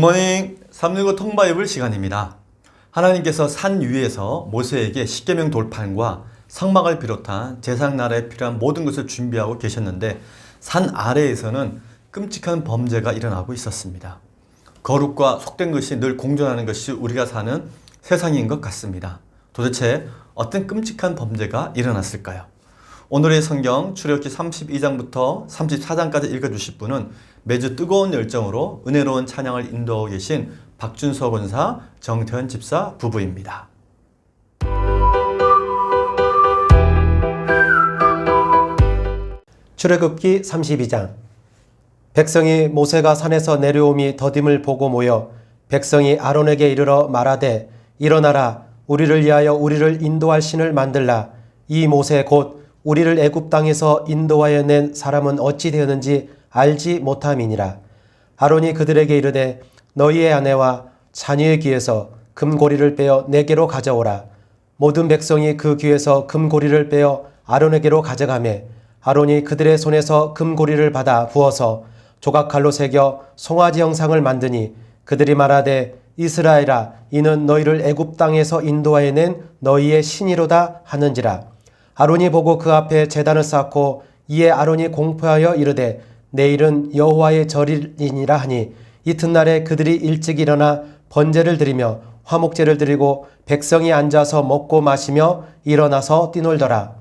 굿모닝 365 통바이블 시간입니다. 하나님께서 산 위에서 모세에게 십계명 돌판과 성막을 비롯한 제사장 나라에 필요한 모든 것을 준비하고 계셨는데 산 아래에서는 끔찍한 범죄가 일어나고 있었습니다. 거룩과 속된 것이 늘 공존하는 것이 우리가 사는 세상인 것 같습니다. 도대체 어떤 끔찍한 범죄가 일어났을까요? 오늘의 성경 출애굽기 32장부터 34장까지 읽어주실 분은 매주 뜨거운 열정으로 은혜로운 찬양을 인도하고 계신 박준서 권사, 정태현 집사 부부입니다. 출애굽기 32장. 백성이 모세가 산에서 내려옴이 더딤을 보고 모여 백성이 아론에게 이르러 말하되 일어나라 우리를 위하여 우리를 인도할 신을 만들라. 이 모세 곧 우리를 애굽 땅에서 인도하여 낸 사람은 어찌 되었는지 알지 못함이니라. 아론이 그들에게 이르되 너희의 아내와 자녀의 귀에서 금고리를 빼어 내게로 가져오라. 모든 백성이 그 귀에서 금고리를 빼어 아론에게로 가져가매 아론이 그들의 손에서 금고리를 받아 부어서 조각칼로 새겨 송아지 형상을 만드니 그들이 말하되 이스라엘아 이는 너희를 애굽 땅에서 인도하여 낸 너희의 신이로다 하는지라. 아론이 보고 그 앞에 제단을 쌓고 이에 아론이 공포하여 이르되 내일은 여호와의 절이니라 하니 이튿날에 그들이 일찍 일어나 번제를 드리며 화목제를 드리고 백성이 앉아서 먹고 마시며 일어나서 뛰놀더라.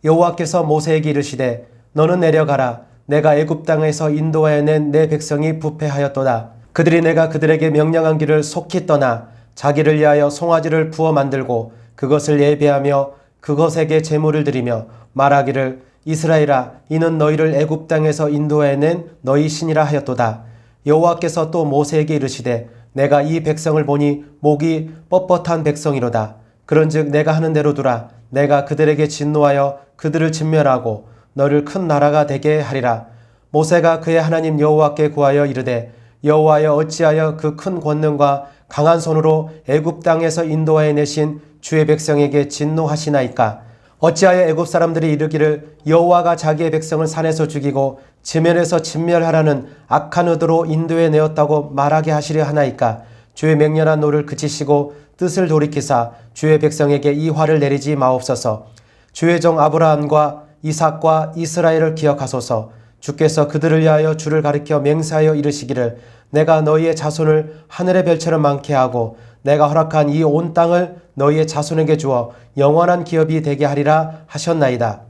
여호와께서 모세에게 이르시되 너는 내려가라. 내가 애굽 땅에서 인도하여 낸 내 백성이 부패하였도다. 그들이 내가 그들에게 명령한 길을 속히 떠나 자기를 위하여 송아지를 부어 만들고 그것을 예배하며 그것에게 제물을 드리며 말하기를 이스라엘아 이는 너희를 애굽 땅에서 인도하여 낸 너희 신이라 하였도다. 여호와께서 또 모세에게 이르시되 내가 이 백성을 보니 목이 뻣뻣한 백성이로다. 그런즉 내가 하는 대로 두라. 내가 그들에게 진노하여 그들을 진멸하고 너를 큰 나라가 되게 하리라. 모세가 그의 하나님 여호와께 구하여 이르되 여호와여 어찌하여 그 큰 권능과 강한 손으로 애굽 땅에서 인도하여 내신 주의 백성에게 진노하시나이까. 어찌하여 애굽 사람들이 이르기를 여호와가 자기의 백성을 산에서 죽이고 지면에서 진멸하라는 악한 의도로 인도해 내었다고 말하게 하시려 하나이까. 주의 맹렬한 노를 그치시고 뜻을 돌이키사 주의 백성에게 이 화를 내리지 마옵소서. 주의 종 아브라함과 이삭과 이스라엘을 기억하소서. 주께서 그들을 위하여 주를 가리켜 맹세하여 이르시기를 내가 너희의 자손을 하늘의 별처럼 많게 하고 내가 허락한 이 온 땅을 너희의 자손에게 주어 영원한 기업이 되게 하리라 하셨나이다.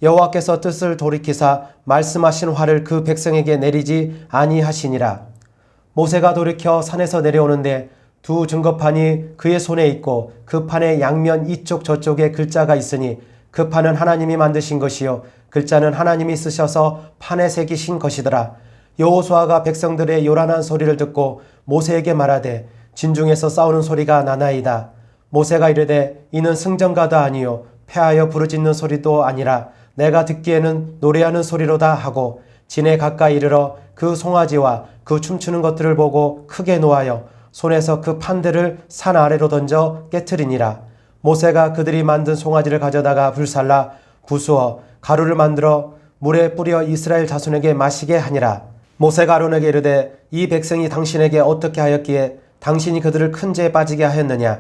여호와께서 뜻을 돌이키사 말씀하신 화를 그 백성에게 내리지 아니하시니라. 모세가 돌이켜 산에서 내려오는데 두 증거판이 그의 손에 있고 그 판의 양면 이쪽 저쪽에 글자가 있으니 그 판은 하나님이 만드신 것이요 글자는 하나님이 쓰셔서 판에 새기신 것이더라. 여호수아가 백성들의 요란한 소리를 듣고 모세에게 말하되 진중에서 싸우는 소리가 나나이다. 모세가 이르되 이는 승전가도 아니요 패하여 부르짖는 소리도 아니라 내가 듣기에는 노래하는 소리로다 하고 진에 가까이 이르러 그 송아지와 그 춤추는 것들을 보고 크게 노하여 손에서 그 판들을 산 아래로 던져 깨트리니라. 모세가 그들이 만든 송아지를 가져다가 불살라 부수어 가루를 만들어 물에 뿌려 이스라엘 자손에게 마시게 하니라. 모세가 아론에게 이르되 이 백성이 당신에게 어떻게 하였기에 당신이 그들을 큰 죄에 빠지게 하였느냐.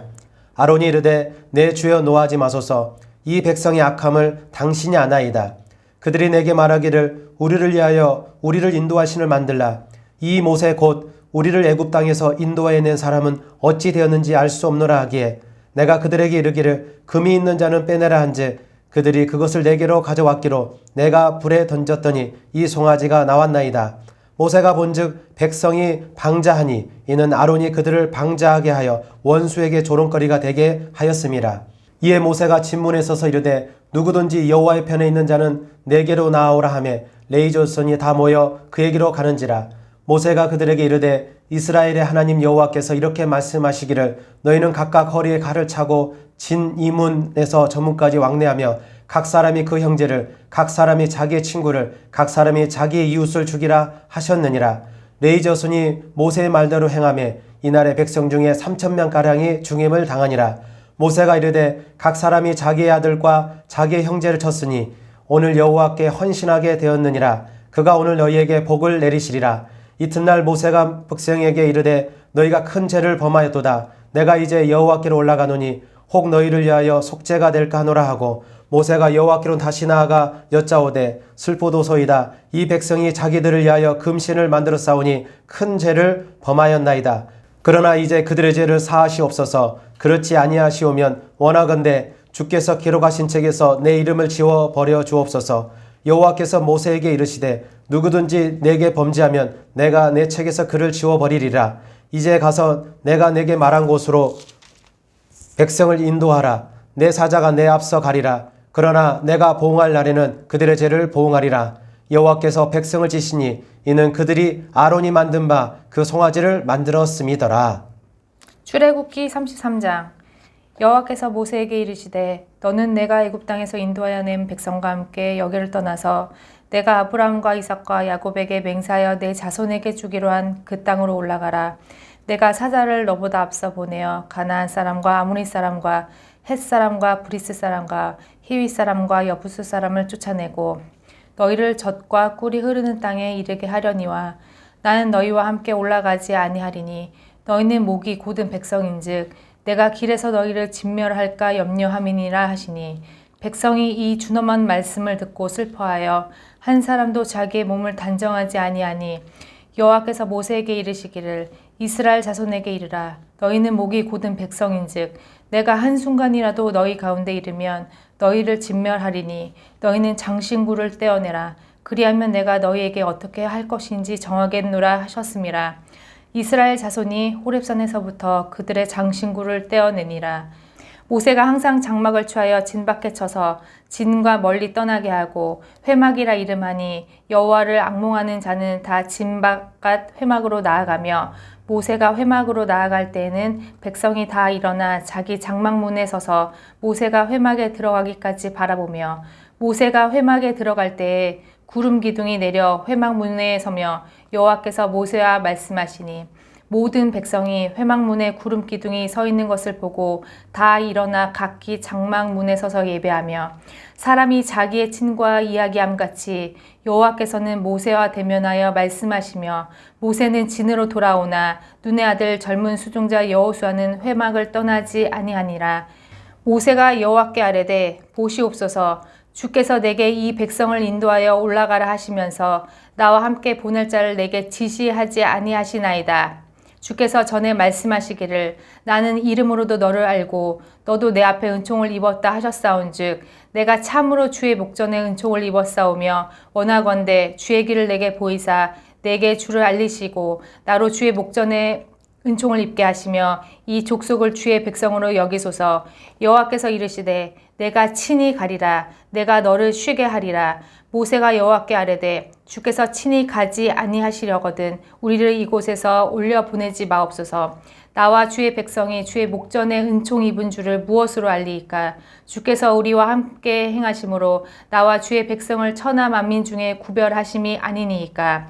아론이 이르되 내 주여 노하지 마소서. 이 백성의 악함을 당신이 아나이다. 그들이 내게 말하기를 우리를 위하여 우리를 인도할 신을 만들라. 이 모세 곧 우리를 애굽 땅에서 인도하여 낸 사람은 어찌 되었는지 알 수 없노라 하기에 내가 그들에게 이르기를 금이 있는 자는 빼내라 한즉 그들이 그것을 내게로 가져왔기로 내가 불에 던졌더니 이 송아지가 나왔나이다. 모세가 본즉 백성이 방자하니 이는 아론이 그들을 방자하게 하여 원수에게 조롱거리가 되게 하였음이라. 이에 모세가 진문에 서서 이르되 누구든지 여호와의 편에 있는 자는 내게로 나아오라 하며 레위 조선이 다 모여 그에게로 가는지라. 모세가 그들에게 이르되 이스라엘의 하나님 여호와께서 이렇게 말씀하시기를 너희는 각각 허리에 칼을 차고 진 이문에서 저문까지 왕래하며 각 사람이 그 형제를 각 사람이 자기의 친구를 각 사람이 자기의 이웃을 죽이라 하셨느니라. 레위 자손이 모세의 말대로 행하며 이날의 백성 중에 3,000명가량이 중임을 당하니라. 모세가 이르되 각 사람이 자기의 아들과 자기의 형제를 쳤으니 오늘 여호와께 헌신하게 되었느니라. 그가 오늘 너희에게 복을 내리시리라. 이튿날 모세가 백성에게 이르되 너희가 큰 죄를 범하였도다. 내가 이제 여호와께로 올라가노니 혹 너희를 위하여 속죄가 될까 하노라 하고 모세가 여호와께로 다시 나아가 여짜오되 슬프도소이다. 이 백성이 자기들을 위하여 금신을 만들어 싸우니 큰 죄를 범하였나이다. 그러나 이제 그들의 죄를 사하시옵소서. 그렇지 아니하시오면 원하건대 주께서 기록하신 책에서 내 이름을 지워 버려 주옵소서. 여호와께서 모세에게 이르시되 누구든지 내게 범죄하면 내가 내 책에서 그를 지워 버리리라. 이제 가서 내가 내게 말한 곳으로 백성을 인도하라. 내 사자가 내 앞서 가리라. 그러나 내가 보응할 날에는 그들의 죄를 보응하리라. 여호와께서 백성을 지시니 이는 그들이 아론이 만든 바 그 송아지를 만들었음이더라. 출애굽기 33장. 여호와께서 모세에게 이르시되 너는 내가 애굽 땅에서 인도하여 낸 백성과 함께 여기를 떠나서 내가 아브라함과 이삭과 야곱에게 맹세하여 내 자손에게 주기로 한 그 땅으로 올라가라. 내가 사자를 너보다 앞서 보내어 가나안 사람과 아모리 사람과 헷 사람과 브리스 사람과 히위 사람과 여부스 사람을 쫓아내고 너희를 젖과 꿀이 흐르는 땅에 이르게 하려니와 나는 너희와 함께 올라가지 아니하리니 너희는 목이 곧은 백성인즉 내가 길에서 너희를 진멸할까 염려함이니라 하시니 백성이 이 준엄한 말씀을 듣고 슬퍼하여 한 사람도 자기의 몸을 단정하지 아니하니 여호와께서 모세에게 이르시기를 이스라엘 자손에게 이르라. 너희는 목이 곧은 백성인즉 내가 한순간이라도 너희 가운데 이르면 너희를 진멸하리니 너희는 장신구를 떼어내라. 그리하면 내가 너희에게 어떻게 할 것인지 정하겠노라 하셨음이라. 이스라엘 자손이 호렙산에서부터 그들의 장신구를 떼어내니라. 모세가 항상 장막을 취하여 진 밖에 쳐서 진과 멀리 떠나게 하고 회막이라 이름하니 여호와를 앙몽하는 자는 다 진 바깥 회막으로 나아가며 모세가 회막으로 나아갈 때에는 백성이 다 일어나 자기 장막문에 서서 모세가 회막에 들어가기까지 바라보며 모세가 회막에 들어갈 때에 구름 기둥이 내려 회막 문에 서며 여호와께서 모세와 말씀하시니 모든 백성이 회막 문에 구름 기둥이 서 있는 것을 보고 다 일어나 각기 장막 문에 서서 예배하며 사람이 자기의 친구와 이야기함 같이 여호와께서는 모세와 대면하여 말씀하시며 모세는 진으로 돌아오나 눈의 아들 젊은 수종자 여호수아는 회막을 떠나지 아니하니라. 모세가 여호와께 아뢰되 보시옵소서 주께서 내게 이 백성을 인도하여 올라가라 하시면서 나와 함께 보낼 자를 내게 지시하지 아니하시나이다. 주께서 전에 말씀하시기를 나는 이름으로도 너를 알고 너도 내 앞에 은총을 입었다 하셨사온즉 내가 참으로 주의 목전에 은총을 입었사오며 원하건대 주의 길을 내게 보이사 내게 주를 알리시고 나로 주의 목전에 은총을 입게 하시며 이 족속을 주의 백성으로 여기소서. 여호와께서 이르시되 내가 친히 가리라. 내가 너를 쉬게 하리라. 모세가 여호와께 아뢰되 주께서 친히 가지 아니하시려거든 우리를 이곳에서 올려 보내지 마옵소서. 나와 주의 백성이 주의 목전에 은총 입은 줄을 무엇으로 알리이까? 주께서 우리와 함께 행하심으로 나와 주의 백성을 천하 만민 중에 구별하심이 아니니이까.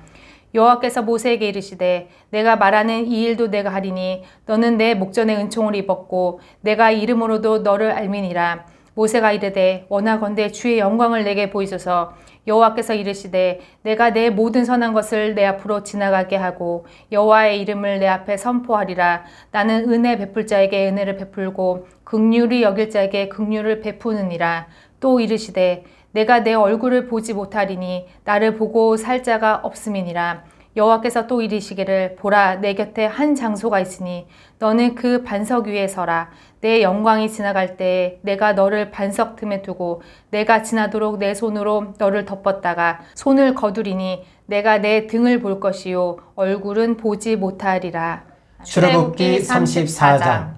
여호와께서 모세에게 이르시되 내가 말하는 이 일도 내가 하리니 너는 내 목전에 은총을 입었고 내가 이름으로도 너를 알미니라. 모세가 이르되 원하건대 주의 영광을 내게 보이소서. 여호와께서 이르시되 내가 내 모든 선한 것을 내 앞으로 지나가게 하고 여호와의 이름을 내 앞에 선포하리라. 나는 은혜 베풀 자에게 은혜를 베풀고 긍휼히 여길 자에게 긍휼을 베푸느니라. 또 이르시되 내가 내 얼굴을 보지 못하리니 나를 보고 살 자가 없음이니라. 여호와께서 또 이르시기를 보라 내 곁에 한 장소가 있으니 너는 그 반석 위에 서라. 내 영광이 지나갈 때에 내가 너를 반석 틈에 두고 내가 지나도록 내 손으로 너를 덮었다가 손을 거두리니 내가 내 등을 볼 것이요 얼굴은 보지 못하리라. 출애굽기 34장.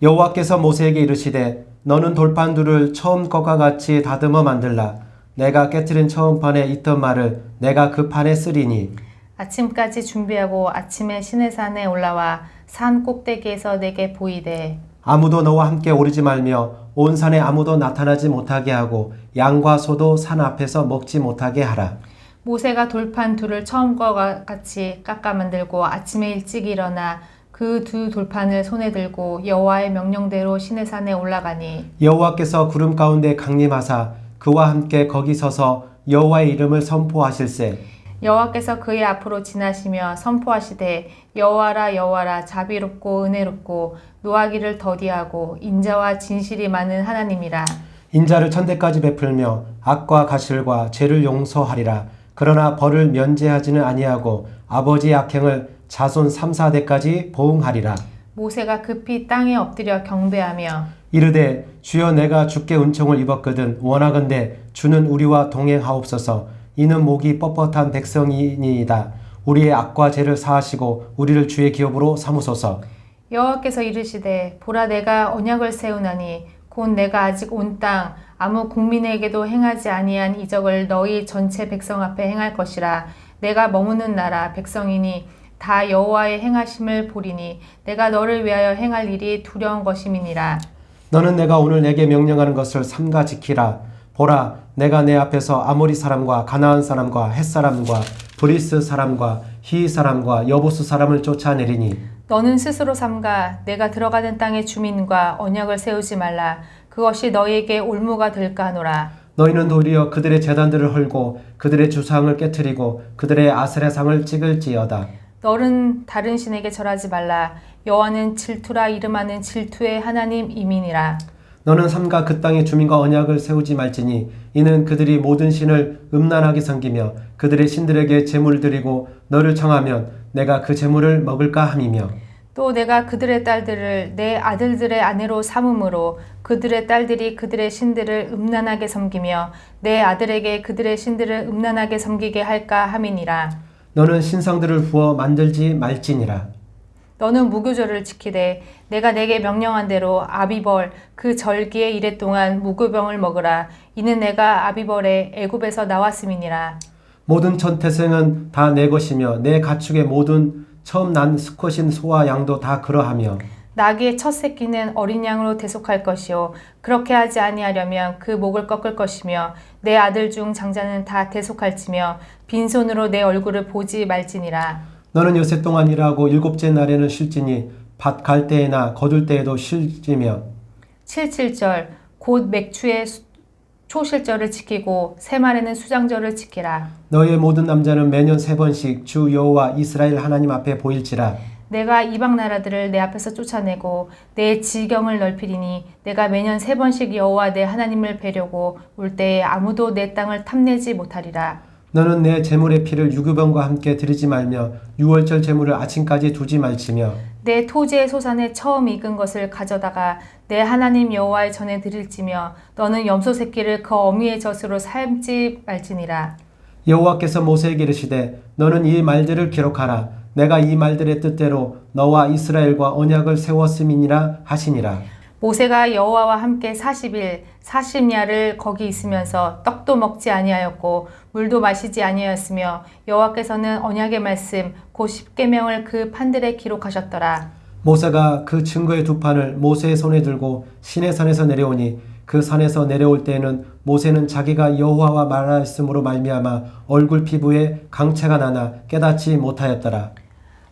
여호와께서 모세에게 이르시되 너는 돌판들을 처음 것과 같이 다듬어 만들라. 내가 깨트린 처음 판에 있던 말을 내가 그 판에 쓰리니 아침까지 준비하고 아침에 시내산에 올라와 산 꼭대기에서 내게 보이되 아무도 너와 함께 오르지 말며 온 산에 아무도 나타나지 못하게 하고 양과 소도 산 앞에서 먹지 못하게 하라. 모세가 돌판 둘을 처음과 같이 깎아 만들고 아침에 일찍 일어나 그 두 돌판을 손에 들고 여호와의 명령대로 시내산에 올라가니 여호와께서 구름 가운데 강림하사 그와 함께 거기 서서 여호와의 이름을 선포하실세. 여호와께서 그의 앞으로 지나시며 선포하시되 여호와라 여호와라 자비롭고 은혜롭고 노하기를 더디하고 인자와 진실이 많은 하나님이라. 인자를 천대까지 베풀며 악과 가실과 죄를 용서하리라. 그러나 벌을 면제하지는 아니하고 아버지의 악행을 자손 3, 4대까지 보응하리라. 모세가 급히 땅에 엎드려 경배하며 이르되 주여 내가 주께 은총을 입었거든 원하건대 주는 우리와 동행하옵소서. 이는 목이 뻣뻣한 백성이니이다. 우리의 악과 죄를 사하시고 우리를 주의 기업으로 삼으소서. 여호와께서 이르시되 보라 내가 언약을 세우나니 곧 내가 아직 온 땅 아무 국민에게도 행하지 아니한 이적을 너희 전체 백성 앞에 행할 것이라. 내가 머무는 나라 백성이니 다 여호와의 행하심을 보리니 내가 너를 위하여 행할 일이 두려운 것임이니라. 너는 내가 오늘 내게 명령하는 것을 삼가 지키라. 보라 내가 내 앞에서 아모리 사람과 가나안 사람과 헷 사람과 브리스 사람과 히 사람과 여부스 사람을 쫓아내리니 너는 스스로 삼가 내가 들어가는 땅의 주민과 언약을 세우지 말라. 그것이 너희에게 올무가 될까 하노라. 너희는 도리어 그들의 제단들을 헐고 그들의 주상을 깨뜨리고 그들의 아세라상을 찍을지어다. 너는 다른 신에게 절하지 말라. 여호와는 질투라 이름하는 질투의 하나님 이민이라. 너는 삼가 그 땅의 주민과 언약을 세우지 말지니 이는 그들이 모든 신을 음란하게 섬기며 그들의 신들에게 제물을 드리고 너를 청하면 내가 그 제물을 먹을까 함이며 또 내가 그들의 딸들을 내 아들들의 아내로 삼음으로 그들의 딸들이 그들의 신들을 음란하게 섬기며 내 아들에게 그들의 신들을 음란하게 섬기게 할까 함이니라. 너는 신상들을 부어 만들지 말지니라. 너는 무교절을 지키되 내가 내게 명령한 대로 아비벌 그 절기의 이래 동안 무교병을 먹으라. 이는 내가 아비벌에 애굽에서 나왔음이니라. 모든 첫 태생은 다 내 것이며 내 가축의 모든 처음 난 수컷인 소와 양도 다 그러하며 나귀의 첫 새끼는 어린 양으로 대속할 것이요 그렇게 하지 아니하려면 그 목을 꺾을 것이며 내 아들 중 장자는 다 대속할지며 빈손으로 내 얼굴을 보지 말지니라. 너는 여세 동안 일하고 일곱째 날에는 쉴지니 밭 갈 때에나 거둘 때에도 쉴지며 7.7절 곧 맥추의 초실절을 지키고 새말에는 수장절을 지키라. 너희의 모든 남자는 매년 3번씩 주 여호와 이스라엘 하나님 앞에 보일지라. 내가 이방 나라들을 내 앞에서 쫓아내고 내 지경을 넓히리니 내가 매년 3번씩 여호와 내 하나님을 뵈려고 올 때에 아무도 내 땅을 탐내지 못하리라. 너는 내 제물의 피를 유교병과 함께 드리지 말며 유월절 제물을 아침까지 두지 말지며 내 토지의 소산에 처음 익은 것을 가져다가 내 하나님 여호와의 전에 드릴지며 너는 염소 새끼를 그 어미의 젖으로 삶지 말지니라. 여호와께서 모세에게 이르시되 너는 이 말들을 기록하라. 내가 이 말들의 뜻대로 너와 이스라엘과 언약을 세웠음이니라 하시니라. 모세가 여호와와 함께 40일 40야를 거기 있으면서 떡도 먹지 아니하였고 물도 마시지 아니하였으며 여호와께서는 언약의 말씀 곧 십계명을 그 판들에 기록하셨더라. 모세가 그 증거의 두 판을 모세의 손에 들고 시내산에서 내려오니 그 산에서 내려올 때에는 모세는 자기가 여호와와 말하였으므로 말미암아 얼굴 피부에 강체가 나나 깨닫지 못하였더라.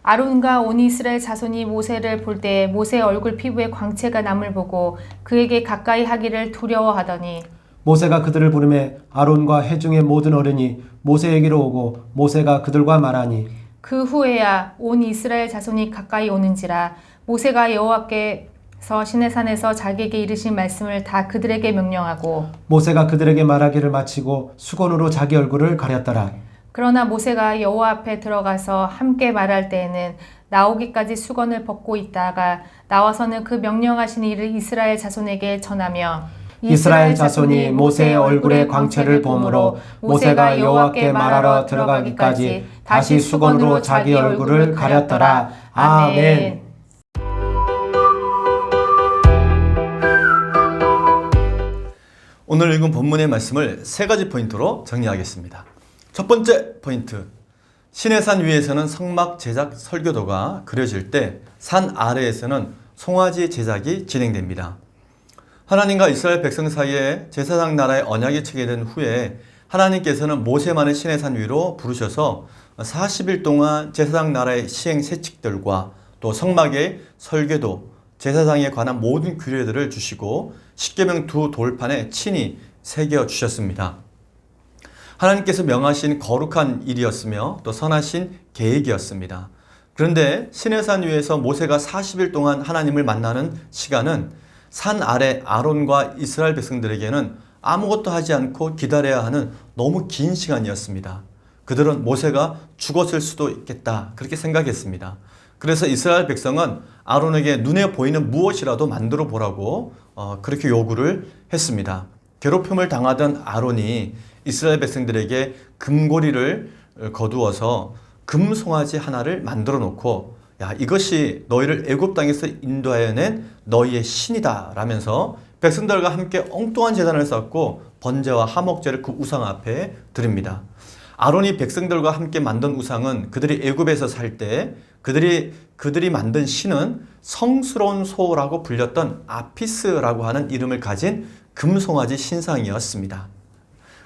아론과 온 이스라엘 자손이 모세를 볼 때 모세의 얼굴 피부에 광채가 남을 보고 그에게 가까이 하기를 두려워하더니 모세가 그들을 부르매 아론과 회중의 모든 어른이 모세에게로 오고 모세가 그들과 말하니 그 후에야 온 이스라엘 자손이 가까이 오는지라. 모세가 여호와께서 시내산에서 자기에게 이르신 말씀을 다 그들에게 명령하고 모세가 그들에게 말하기를 마치고 수건으로 자기 얼굴을 가렸더라. 그러나 모세가 여호와 앞에 들어가서 함께 말할 때에는 나오기까지 수건을 벗고 있다가 나와서는 그 명령하신 일을 이스라엘 자손에게 전하며 이스라엘 자손이 모세의 얼굴에 광채를 보므로 모세가 여호와께 말하러 들어가기까지 다시 수건으로 자기 얼굴을 가렸더라. 아멘. 오늘 읽은 본문의 말씀을 3가지 포인트로 정리하겠습니다. 첫 번째 포인트, 시내산 위에서는 성막 제작 설교도가 그려질 때 산 아래에서는 송아지 제작이 진행됩니다. 하나님과 이스라엘 백성 사이에 제사장 나라의 언약이 체결된 후에 하나님께서는 모세만을 시내산 위로 부르셔서 40일 동안 제사장 나라의 시행 세칙들과 또 성막의 설계도, 제사장에 관한 모든 규례들을 주시고 십계명 두 돌판에 친히 새겨 주셨습니다. 하나님께서 명하신 거룩한 일이었으며 또 선하신 계획이었습니다. 그런데 시내산 위에서 모세가 40일 동안 하나님을 만나는 시간은 산 아래 아론과 이스라엘 백성들에게는 아무것도 하지 않고 기다려야 하는 너무 긴 시간이었습니다. 그들은 모세가 죽었을 수도 있겠다 그렇게 생각했습니다. 그래서 이스라엘 백성은 아론에게 눈에 보이는 무엇이라도 만들어 보라고 그렇게 요구를 했습니다. 괴롭힘을 당하던 아론이 이스라엘 백성들에게 금고리를 거두어서 금송아지 하나를 만들어 놓고 야 이것이 너희를 애굽 땅에서 인도하여 낸 너희의 신이다 라면서 백성들과 함께 엉뚱한 제단을 쌓고 번제와 화목제를 그 우상 앞에 드립니다. 아론이 백성들과 함께 만든 우상은 그들이 애굽에서 살 때 그들이 만든 신은 성스러운 소라고 불렸던 아피스라고 하는 이름을 가진 금송아지 신상이었습니다.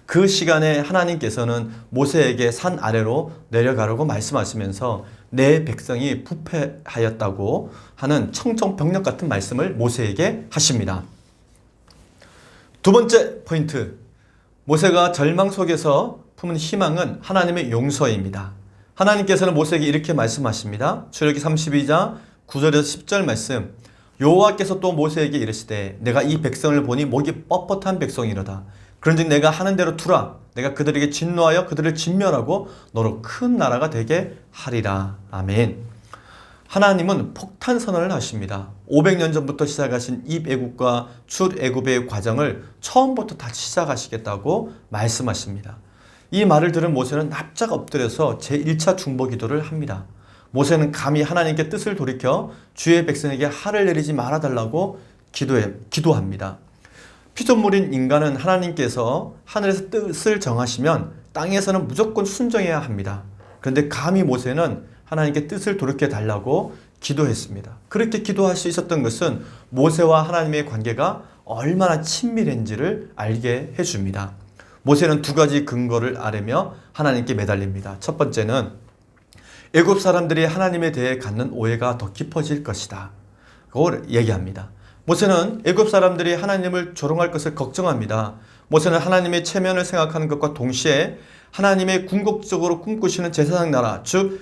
그 시간에 하나님께서는 모세에게 산 아래로 내려가라고 말씀하시면서 내 백성이 부패하였다고 하는 청정병력 같은 말씀을 모세에게 하십니다. 두 번째 포인트, 모세가 절망 속에서 품은 희망은 하나님의 용서입니다. 하나님께서는 모세에게 이렇게 말씀하십니다. 출애굽기 32장 9절에서 10절 말씀, 여호와께서 또 모세에게 이르시되 내가 이 백성을 보니 목이 뻣뻣한 백성이로다. 그런즉 내가 하는 대로 두라. 내가 그들에게 진노하여 그들을 진멸하고 너로 큰 나라가 되게 하리라. 아멘. 하나님은 폭탄 선언을 하십니다. 500년 전부터 시작하신 입애굽과 출애굽의 과정을 처음부터 다시 시작하시겠다고 말씀하십니다. 이 말을 들은 모세는 납작 엎드려서 제1차 중보 기도를 합니다. 모세는 감히 하나님께 뜻을 돌이켜 주의 백성에게 할을 내리지 말아달라고 기도합니다. 피조물인 인간은 하나님께서 하늘에서 뜻을 정하시면 땅에서는 무조건 순종해야 합니다. 그런데 감히 모세는 하나님께 뜻을 돌이켜 달라고 기도했습니다. 그렇게 기도할 수 있었던 것은 모세와 하나님의 관계가 얼마나 친밀한지를 알게 해줍니다. 모세는 두 가지 근거를 아뢰며 하나님께 매달립니다. 첫 번째는 애굽 사람들이 하나님에 대해 갖는 오해가 더 깊어질 것이다. 그걸 얘기합니다. 모세는 애굽 사람들이 하나님을 조롱할 것을 걱정합니다. 모세는 하나님의 체면을 생각하는 것과 동시에 하나님의 궁극적으로 꿈꾸시는 제사장 나라, 즉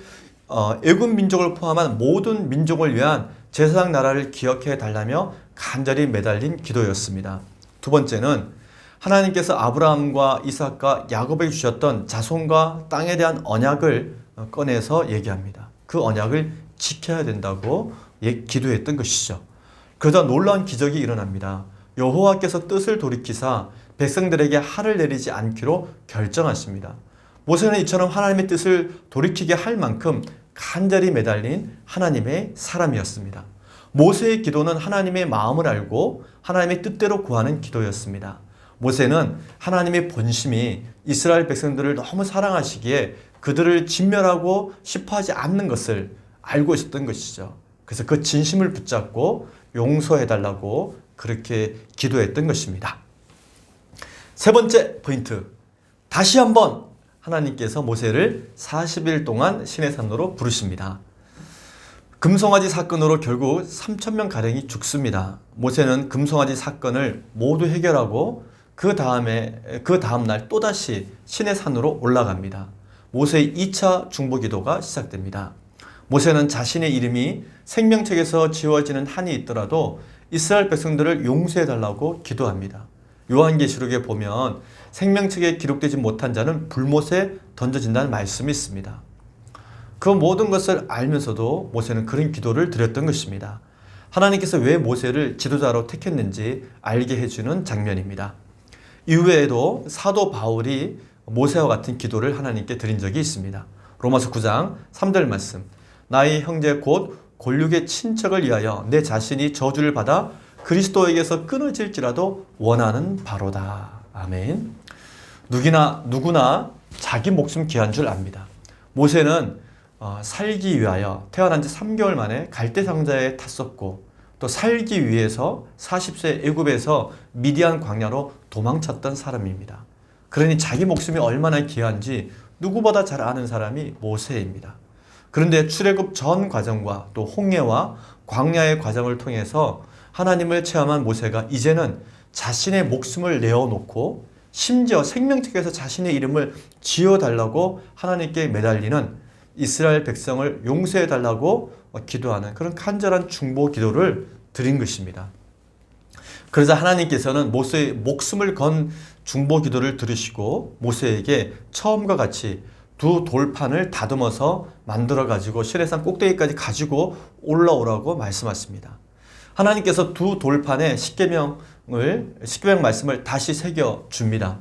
애굽 민족을 포함한 모든 민족을 위한 제사장 나라를 기억해 달라며 간절히 매달린 기도였습니다. 두 번째는 하나님께서 아브라함과 이삭과 야곱에게 주셨던 자손과 땅에 대한 언약을 꺼내서 얘기합니다. 그 언약을 지켜야 된다고 기도했던 것이죠. 그러자 놀라운 기적이 일어납니다. 여호와께서 뜻을 돌이키사 백성들에게 할을 내리지 않기로 결정하십니다. 모세는 이처럼 하나님의 뜻을 돌이키게 할 만큼 간절히 매달린 하나님의 사람이었습니다. 모세의 기도는 하나님의 마음을 알고 하나님의 뜻대로 구하는 기도였습니다. 모세는 하나님의 본심이 이스라엘 백성들을 너무 사랑하시기에 그들을 진멸하고 싶어하지 않는 것을 알고 있었던 것이죠. 그래서 그 진심을 붙잡고 용서해달라고 그렇게 기도했던 것입니다. 세 번째 포인트, 다시 한번 하나님께서 모세를 40일 동안 시내산으로 부르십니다. 금송아지 사건으로 결국 3,000명 가량이 죽습니다. 모세는 금송아지 사건을 모두 해결하고 그 다음날 또다시 시내산으로 올라갑니다. 모세의 2차 중보기도가 시작됩니다. 모세는 자신의 이름이 생명책에서 지워지는 한이 있더라도 이스라엘 백성들을 용서해달라고 기도합니다. 요한계시록에 보면 생명책에 기록되지 못한 자는 불못에 던져진다는 말씀이 있습니다. 그 모든 것을 알면서도 모세는 그런 기도를 드렸던 것입니다. 하나님께서 왜 모세를 지도자로 택했는지 알게 해주는 장면입니다. 이후에도 사도 바울이 모세와 같은 기도를 하나님께 드린 적이 있습니다. 로마서 9장 3절 말씀, 나의 형제 곧 골육의 친척을 위하여 내 자신이 저주를 받아 그리스도에게서 끊어질지라도 원하는 바로다. 아멘. 누구나 자기 목숨 귀한 줄 압니다. 모세는 살기 위하여 태어난 지 3개월 만에 갈대 상자에 탔었고 또 살기 위해서 40세 애굽에서 미디안 광야로 도망쳤던 사람입니다. 그러니 자기 목숨이 얼마나 귀한지 누구보다 잘 아는 사람이 모세입니다. 그런데 출애굽 전 과정과 또 홍해와 광야의 과정을 통해서 하나님을 체험한 모세가 이제는 자신의 목숨을 내어놓고 심지어 생명책에서 자신의 이름을 지어달라고 하나님께 매달리는 이스라엘 백성을 용서해달라고 기도하는 그런 간절한 중보 기도를 드린 것입니다. 그래서 하나님께서는 모세의 목숨을 건 중보 기도를 들으시고 모세에게 처음과 같이 두 돌판을 다듬어서 만들어 가지고 시내산 꼭대기까지 가지고 올라오라고 말씀하십니다. 하나님께서 두 돌판에 십계명 말씀을 다시 새겨 줍니다.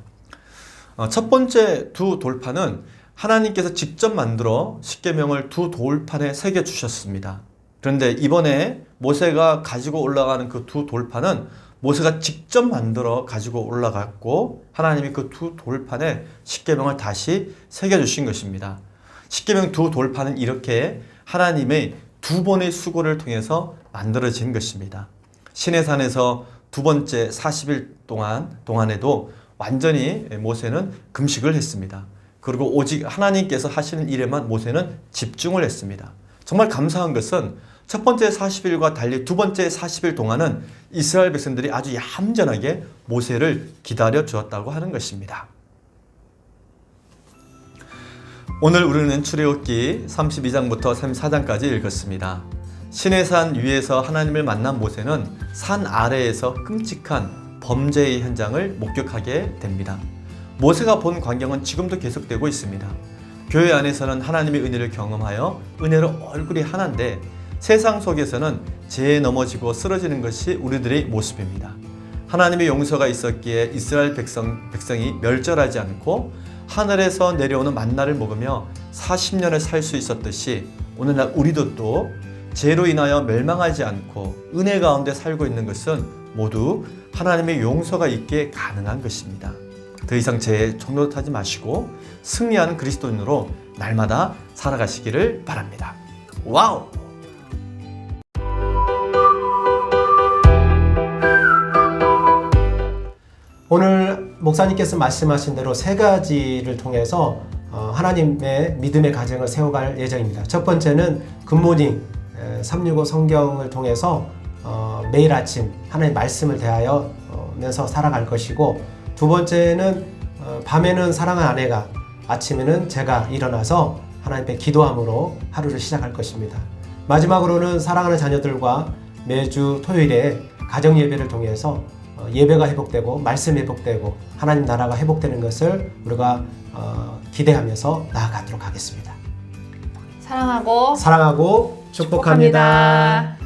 첫 번째 두 돌판은 하나님께서 직접 만들어 십계명을 두 돌판에 새겨 주셨습니다. 그런데 이번에 모세가 가지고 올라가는 그 두 돌판은 모세가 직접 만들어 가지고 올라갔고 하나님이 그 두 돌판에 십계명을 다시 새겨 주신 것입니다. 십계명 두 돌판은 이렇게 하나님의 두 번의 수고를 통해서 만들어진 것입니다. 시내산에서 두 번째 40일 동안에도 완전히 모세는 금식을 했습니다. 그리고 오직 하나님께서 하시는 일에만 모세는 집중을 했습니다. 정말 감사한 것은 첫 번째 40일과 달리 두 번째 40일 동안은 이스라엘 백성들이 아주 얌전하게 모세를 기다려 주었다고 하는 것입니다. 오늘 우리는 출애굽기 32장부터 34장까지 읽었습니다. 시내산 위에서 하나님을 만난 모세는 산 아래에서 끔찍한 범죄의 현장을 목격하게 됩니다. 모세가 본 광경은 지금도 계속되고 있습니다. 교회 안에서는 하나님의 은혜를 경험하여 은혜로 얼굴이 하나인데 세상 속에서는 죄에 넘어지고 쓰러지는 것이 우리들의 모습입니다. 하나님의 용서가 있었기에 이스라엘 백성이 멸절하지 않고 하늘에서 내려오는 만나를 먹으며 40년을 살 수 있었듯이 오늘날 우리도 또 죄로 인하여 멸망하지 않고 은혜 가운데 살고 있는 것은 모두 하나님의 용서가 있기에 가능한 것입니다. 더 이상 죄에 종노릇하지 마시고 승리하는 그리스도인으로 날마다 살아가시기를 바랍니다. 와우! 오늘 목사님께서 말씀하신 대로 세 가지를 통해서 하나님의 믿음의 가정을 세워갈 예정입니다. 첫 번째는 굿모닝 365 성경을 통해서 매일 아침 하나님의 말씀을 대하여면서 살아갈 것이고, 두 번째는 밤에는 사랑하는 아내가, 아침에는 제가 일어나서 하나님께 기도함으로 하루를 시작할 것입니다. 마지막으로는 사랑하는 자녀들과 매주 토요일에 가정 예배를 통해서 예배가 회복되고 말씀 회복되고 하나님 나라가 회복되는 것을 우리가 기대하면서 나아가도록 하겠습니다. 사랑하고 축복합니다.